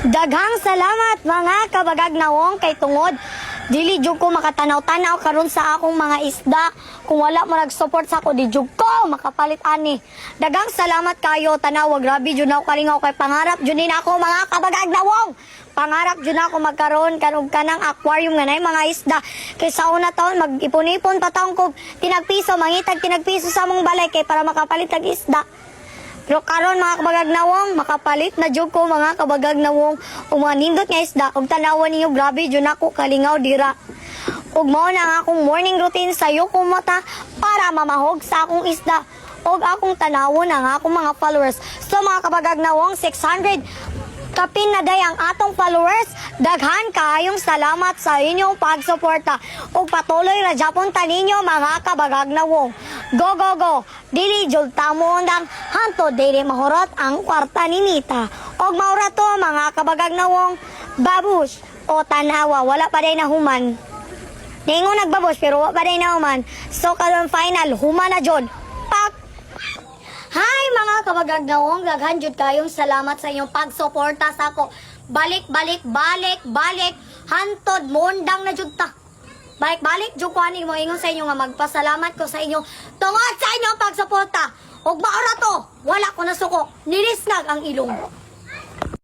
Daghang salamat mga kabagagnawong kay tungod dili jud ko makatanaw-tanaw karon sa akong mga isda. Kung wala mo nag-support sa ako, di jud ko makapalit ani. Daghang salamat kayo tanaw, grabe jud ako kalingaw kay pangarap jud ni ako mga kabagagnawong. Pangarap jud ako magkaroon kanog kanang aquarium nga nay mga isda. Kay sa una taon mag-ipon-ipon pa taon ko tinagpiso, mangitag tinagpiso sa mong balay kay para makapalit og isda. Pero karon mga kabagagnawong, makapalit na jud ko mga kabagagnawong o mga nindot nga isda ug tanawan ninyo grabe jud ako kalingaw dira. Ug mao na nga akong morning routine sa ko mata para mamahog sa akong isda ug akong tanawon ang akong mga followers. So mga kabagagnawong 600 kapin na day ang atong followers. Daghan kaayong salamat sa inyong pagsuporta ug patuloy ra japon ta ninyo mga kabagagnawong. Go go go. Dili jud ta mo undang hanto dili mahurot ang kwarta ni Nita. Og maura to mga kabagagnawong babush o tanawa wala pa day nahuman. Ningon nagbabush pero wala pa day nahuman. So karon final human na jud. Pak. Hi mga kabagagnawong, daghan jud kayong salamat sa inyong pagsuporta sa ako. Balik hantod mondang na jud ta. Balik jud ko ani mo ingon sa inyo nga magpasalamat ko sa inyo tungod sa inyong pagsuporta. Ug maora to, wala ko nasuko, nilisnag ang ilong.